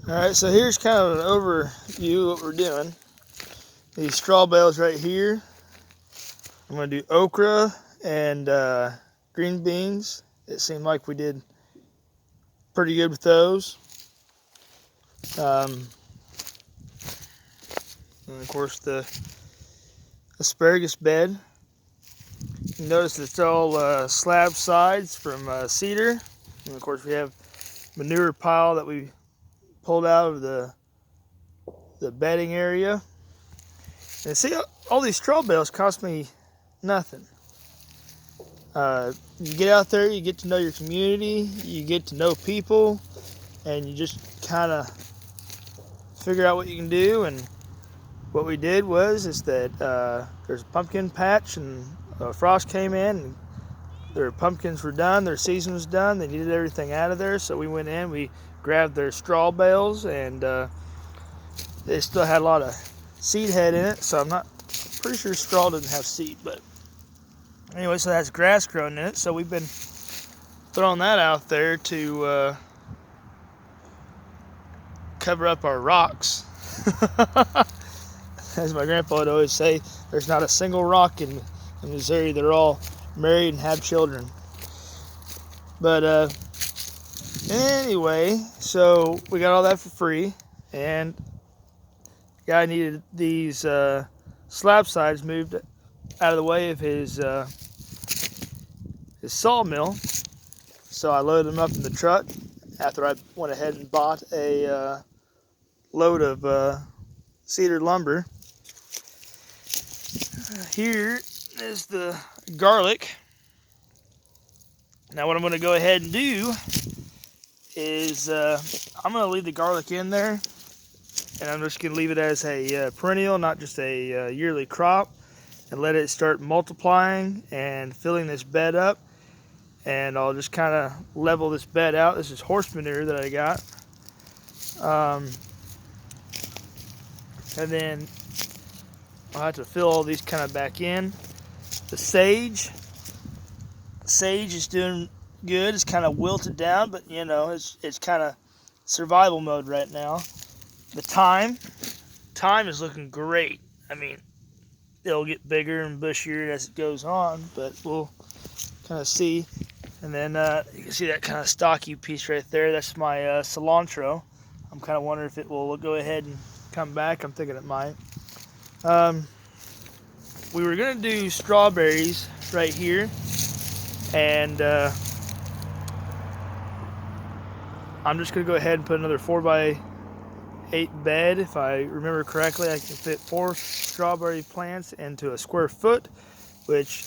Alright, so here's kind of an overview of what we're doing. These straw bales right here. I'm going to do okra and green beans. It seemed like we did pretty good with those. And of course the asparagus bed. You notice it's all slab sides from cedar. And of course we have manure pile that we pulled out of the bedding area. And see, all these straw bales cost me nothing. You get out there, you get to know your community, you get to know people, and you just kind of figure out what you can do. And what we did is that there's a pumpkin patch, and frost came in, and their pumpkins were done, their season was done, they needed everything out of there, so we went in, we grabbed their straw bales, and they still had a lot of seed head in it, so I'm pretty sure straw doesn't have seed, but anyway, so that's grass growing in it, so we've been throwing that out there to cover up our rocks. As my grandpa would always say, there's not a single rock in Missouri. They're all married and have children. But anyway, so we got all that for free, and the guy needed these slab sides moved out of the way of his sawmill. So I loaded them up in the truck after I went ahead and bought a load of cedar lumber. Here is the garlic. Now what I'm going to go ahead and do is I'm going to leave the garlic in there, and I'm just going to leave it as a perennial, not just a yearly crop, and let it start multiplying and filling this bed up. And I'll just kind of level this bed out. This is horse manure that I got. And then I'll have to fill all these kind of back in. The sage is doing good. It's kind of wilted down, but you know, it's kind of survival mode right now. The thyme is looking great. I mean, it'll get bigger and bushier as it goes on, but we'll kind of see. And then you can see that kind of stocky piece right there. That's my cilantro. I'm kind of wondering if it will go ahead and come back. I'm thinking it might. We were going to do strawberries right here, and I'm just going to go ahead and put another 4x8 bed. If I remember correctly, I can fit 4 strawberry plants into a square foot, which,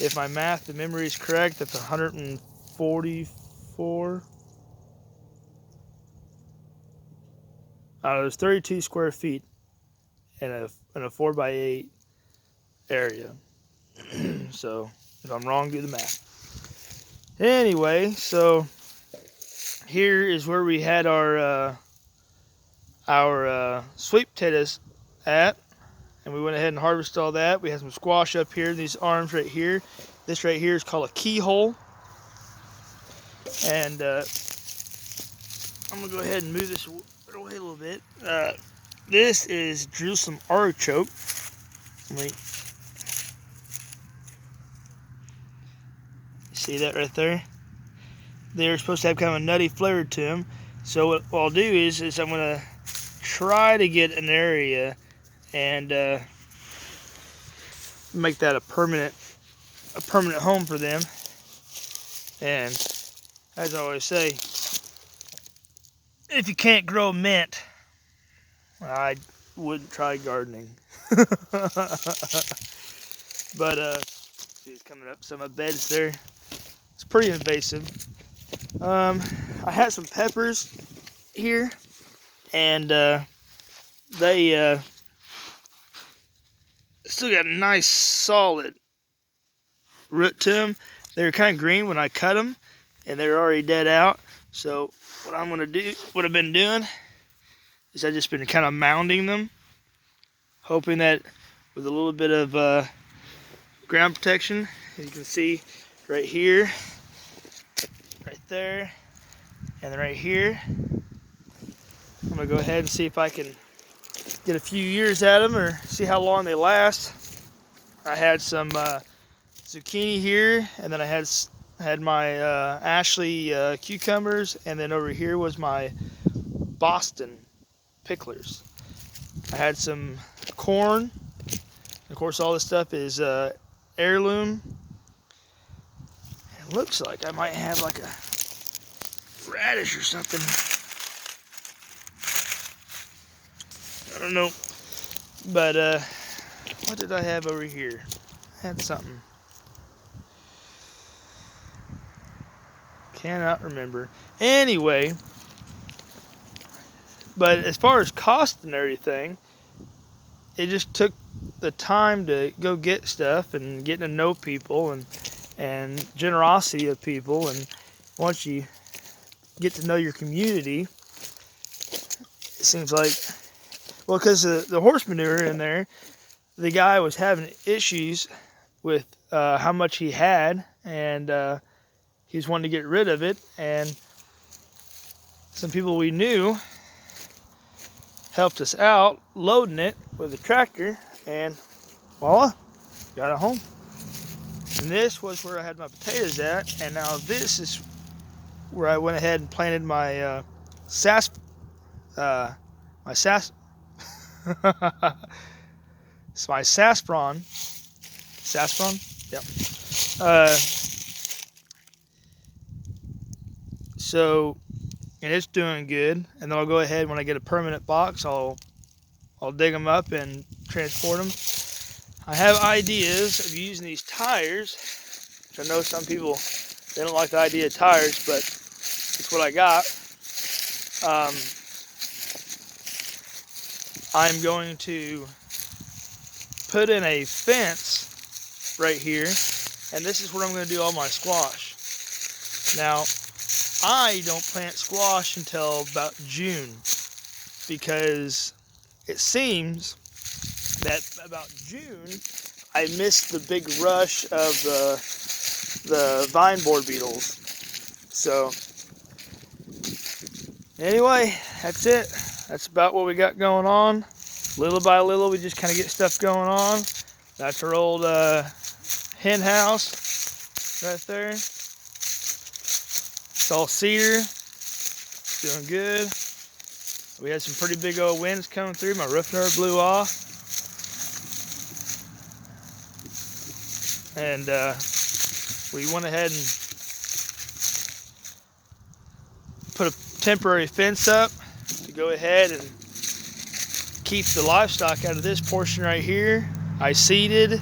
if my math and memory is correct, that's 144. There's 32 square feet in a 4x8 area. So if I'm wrong, do the math. Anyway, so here is where we had our sweet potatoes at, and we went ahead and harvested all that. We had some squash up here, these arms right here. This right here is called a keyhole, and I'm gonna go ahead and move this away a little bit. This is Jerusalem artichoke. Wait. See that right there? They're supposed to have kind of a nutty flavor to them. So what I'll do is I'm going to try to get an area and make that a permanent home for them. And as I always say, if you can't grow mint, I wouldn't try gardening. But see, it's coming up. So my bed's there. It's pretty invasive. I had some peppers here, and they still got a nice solid root to them. They were kind of green when I cut them, and they're already dead out. So what I'm gonna do, what I've been doing, is I've just been kind of mounding them, hoping that with a little bit of ground protection, as you can see right here, right there, and then right here, I'm going to go ahead and see if I can get a few years at them or see how long they last. I had some zucchini here, and then I had my Ashley cucumbers, and then over here was my Boston picklers. I had some corn. Of course, all this stuff is heirloom. It looks like I might have like a radish or something. I don't know. But what did I have over here? I had something. Cannot remember. Anyway, but as far as cost and everything, it just took the time to go get stuff and getting to know people and generosity of people. And once you get to know your community, it seems like, well, because the horse manure in there, the guy was having issues with how much he had, and he was wanting to get rid of it. And some people we knew helped us out loading it with a tractor, and voila, got it home. And this was where I had my potatoes at, and now this is where I went ahead and planted my my sassfron. Saffron? Yep. So, and it's doing good. And then I'll go ahead, when I get a permanent box, I'll dig them up and transport them. I have ideas of using these tires, which I know some people, they don't like the idea of tires, but it's what I got. I'm going to put in a fence right here, and this is where I'm going to do all my squash. Now, I don't plant squash until about June, because it seems that about June I missed the big rush of the vine borer beetles. So anyway, that's it. That's about what we got going on. Little by little, we just kind of get stuff going on. That's our old hen house right there. It's all cedar. Doing good. We had some pretty big old winds coming through. My roof never blew off. And we went ahead and put a temporary fence up to go ahead and keep the livestock out of this portion right here. I seeded,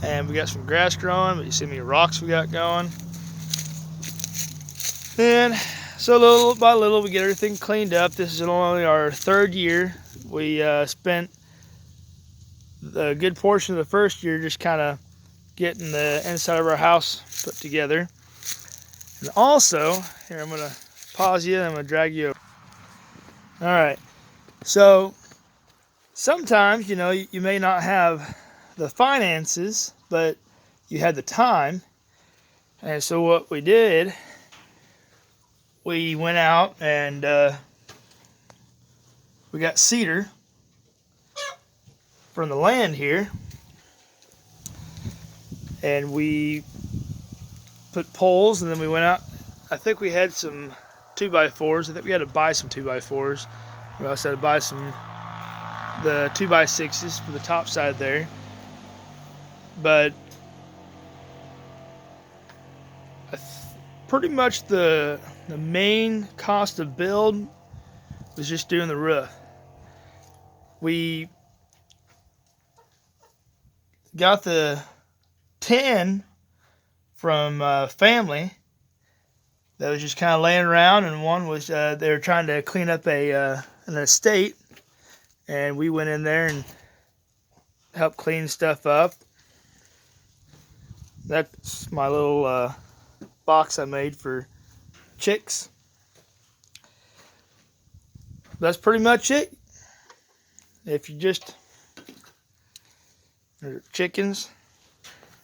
and we got some grass growing, but you see how many rocks we got going. And so little by little, we get everything cleaned up. This is only our third year. We spent a good portion of the first year just kind of getting the inside of our house put together. And also, here, I'm going to pause you and I'm going to drag you over. All right. So sometimes, you know, you may not have the finances, but you had the time. And so what we did, we went out and we got cedar from the land here, and we put poles, and then we went out. I think we had some 2x4s. I think we had to buy some 2x4s. We also had to buy the 2x6s for the top side there. But pretty much the main cost of build was just doing the roof. We got the tin from family that was just kind of laying around, and one was they were trying to clean up an estate, and we went in there and helped clean stuff up. That's my little box I made for chicks. That's pretty much it. If you just, there's chickens.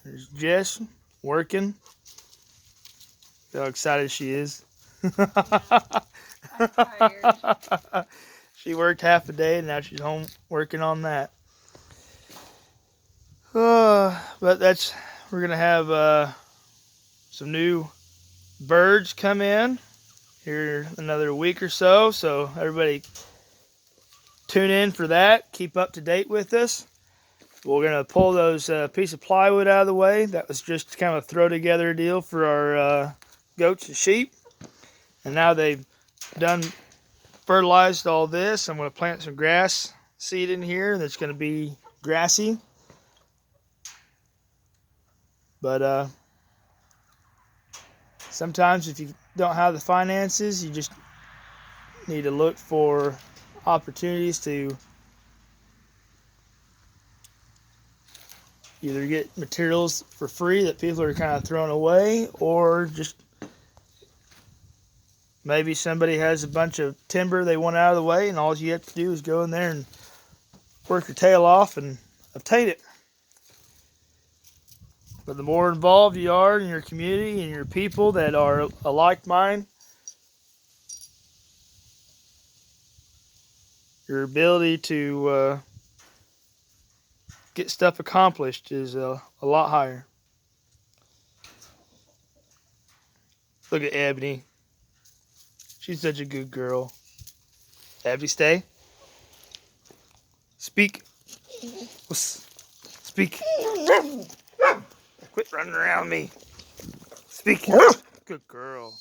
There's Jess working. See how excited she is. I'm tired. She worked half a day, and now she's home working on that. But we're going to have some new birds come in here another week or so. So everybody tune in for that. Keep up to date with us. We're going to pull those piece of plywood out of the way. That was just kind of a throw together deal for our goats and sheep. And now they've done fertilized all this. I'm going to plant some grass seed in here that's going to be grassy. But sometimes if you don't have the finances, you just need to look for opportunities to either get materials for free that people are kind of throwing away, or just maybe somebody has a bunch of timber they want out of the way, and all you have to do is go in there and work your tail off and obtain it. But the more involved you are in your community and your people that are alike mind, your ability to get stuff accomplished is a lot higher. Look at Ebony. She's such a good girl. Abby, stay. Speak. Speak. Quit running around me. Speak. Good girl.